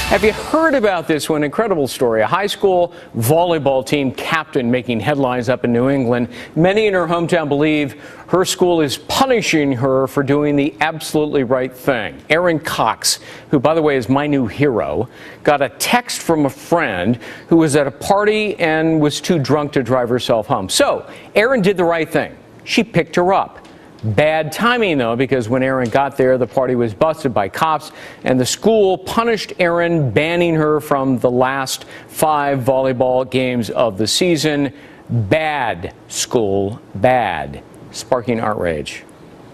Have you heard about this one? Incredible story. A high school volleyball team captain making headlines up in New England. Many in her hometown believe her school is punishing her for doing the absolutely right thing. Erin Cox, who, by the way, is my new hero, got a text from a friend who was at a party and was too drunk to drive herself home. So Erin did the right thing. She picked her up. Bad timing, though, because when Erin got there, the party was busted by cops, and the school punished Erin, banning her from the last 5 volleyball games of the season. Bad school, bad, sparking outrage.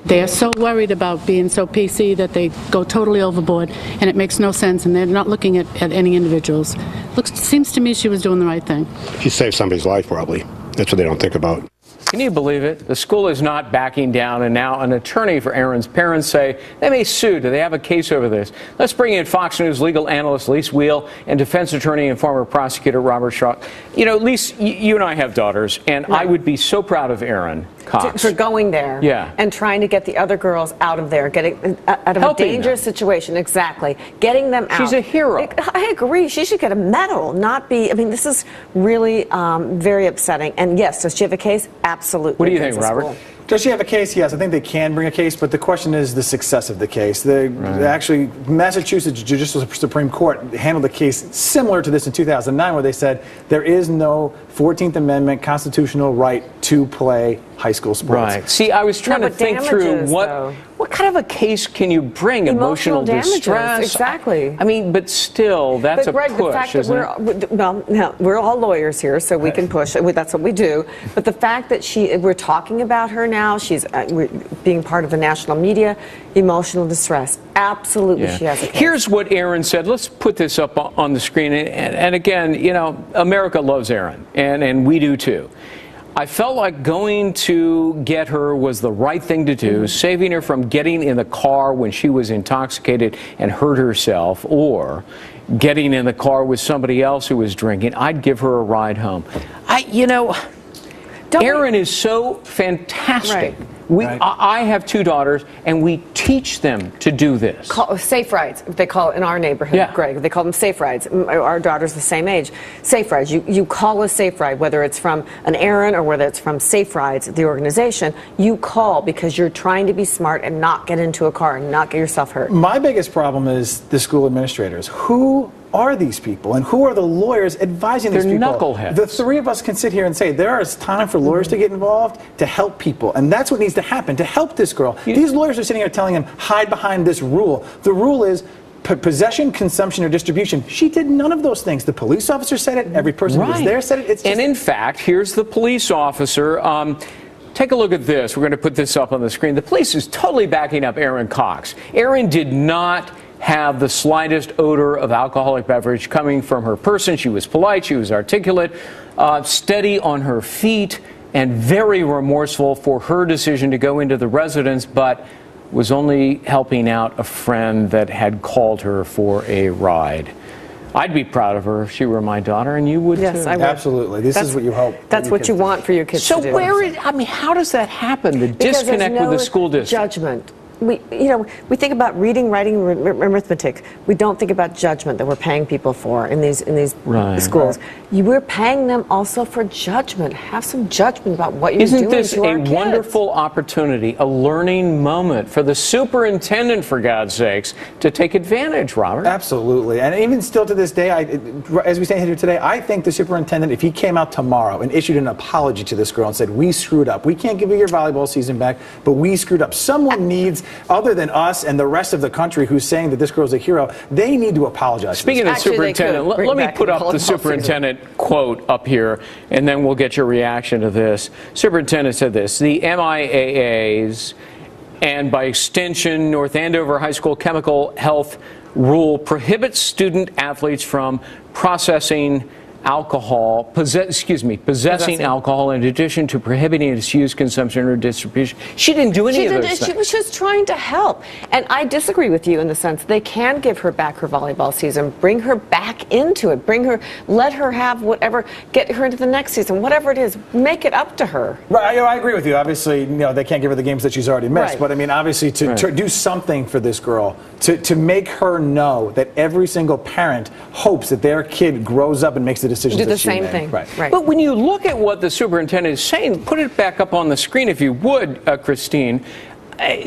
They're so worried about being so PC that they go totally overboard, and it makes no sense, and they're not looking at any individuals. Seems to me she was doing the right thing. She saved somebody's life, probably. That's what they don't think about. Can you believe it? The school is not backing down, and now an attorney for Erin's parents say they may sue. Do they have a case over this? Let's bring in Fox News legal analyst Lise Wheel and defense attorney and former prosecutor Robert Schalk. You know, Lise, you and I have daughters, and right. I would be so proud of Erin Cox for going there and trying to get the other girls out of there, getting out of helping a dangerous situation. Exactly. Getting them out. She's a hero. I agree. She should get a medal, not be. I mean, this is really very upsetting. And yes, does she have a case? Absolutely. What do you think, Robert? School. Does she have a case? Yes, I think they can bring a case, but the question is the success of the case. Actually, Massachusetts Judicial Supreme Court handled a case similar to this in 2009 where they said there is no 14th Amendment constitutional right to play high school sports. Right. See, I was trying to think through what kind of a case can you bring? Emotional distress? Exactly. I mean, but still, that's a Greg, push, the fact isn't that it? Well, no, we're all lawyers here, so we can push. That's what we do. But the fact that we're talking about her now, she's being part of the national media, emotional distress. Absolutely, she has a case. Here's what Erin said. Let's put this up on the screen. And again, you know, America loves Erin, and we do too. I felt like going to get her was the right thing to do, saving her from getting in the car when she was intoxicated and hurt herself, or getting in the car with somebody else who was drinking. I'd give her a ride home. Erin is so fantastic. I have 2 daughters, and we teach them to do this. Safe rides, they call it in our neighborhood, Greg. They call them safe rides. Our daughter's the same age. Safe rides. You call a safe ride, whether it's from an Erin or whether it's from Safe Rides, the organization. You call because you're trying to be smart and not get into a car and not get yourself hurt. My biggest problem is the school administrators. Who are these people, and who are the lawyers advising these people? They're knuckleheads. The 3 of us can sit here and say there is time for lawyers to get involved to help people, and that's what needs to happen to help this girl. These lawyers are sitting here telling him, hide behind this rule. The rule is possession, consumption, or distribution. She did none of those things. The police officer said it. Every person who was there said it. It's just... And in fact, here's the police officer. Take a look at this. We're going to put this up on the screen. The police is totally backing up Erin Cox. Erin did not have the slightest odor of alcoholic beverage coming from her person. She was polite, she was articulate, steady on her feet, and very remorseful for her decision to go into the residence, but was only helping out a friend that had called her for a ride. I'd be proud of her if she were my daughter, and you would too. Yes, I would. Absolutely. This is what you hope. That's what you want for your kids to do. So how does that happen? The disconnect with the school district? Judgment. We think about reading, writing, arithmetic. We don't think about judgment that we're paying people for in these schools. We're paying them also for judgment. Have some judgment about what you're doing to our kids. Isn't this a wonderful opportunity, a learning moment for the superintendent, for God's sakes, to take advantage, Robert? Absolutely. And even still to this day, as we stand here today, I think the superintendent, if he came out tomorrow and issued an apology to this girl and said, we screwed up. We can't give you your volleyball season back, but we screwed up. Someone needs, other than us and the rest of the country who's saying that this girl's a hero, they need to apologize. Speaking of superintendent, let me put up the superintendent quote up here, and then we'll get your reaction to this. Superintendent said this: the MIAAs, and by extension North Andover High School chemical health rule, prohibits student athletes from processing alcohol, possessing alcohol in addition to prohibiting its use, consumption, or distribution. She didn't do any of those things. She was just trying to help. And I disagree with you in the sense they can give her back her volleyball season, bring her back into it, let her have whatever, get her into the next season, whatever it is, make it up to her. Right, I agree with you. Obviously, they can't give her the games that she's already missed. Right. But I mean, obviously, to do something for this girl, to make her know that every single parent hopes that their kid grows up and makes the decisions Do the that she same made. thing. Right. But when you look at what the superintendent is saying, put it back up on the screen if you would, Christine.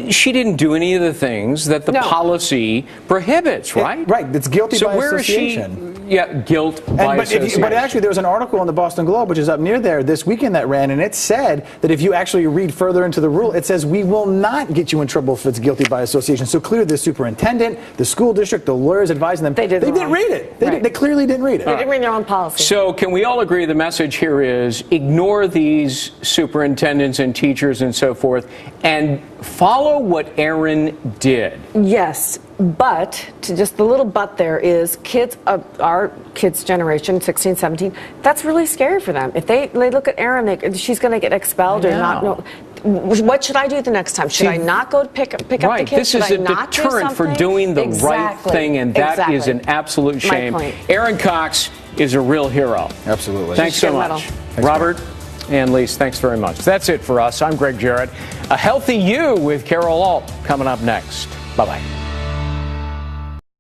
She didn't do any of the things that the policy prohibits, right? Right. It's guilty by association. So where is she? Yeah, guilt by association. But actually, there was an article in the Boston Globe, which is up near there, this weekend that ran, and it said that if you actually read further into the rule, it says we will not get you in trouble if it's guilty by association. So clearly, the superintendent, the school district, the lawyers advising them, they didn't read it. They clearly didn't read it. They didn't read their own policy. So can we all agree the message here is ignore these superintendents and teachers and so forth and follow what Erin did? Yes, but just the little but there is kids, our kids' generation, 16, 17, that's really scary for them. If they look at Erin, she's going to get expelled or not. No. What should I do the next time? Should I not go pick up the kids? This is a deterrent for doing the right thing, and that is an absolute shame. Erin Cox is a real hero. Absolutely. Thanks so much. Robert and Lise, thanks very much. That's it for us. I'm Greg Jarrett. A Healthy You with Carol Alt coming up next. Bye-bye.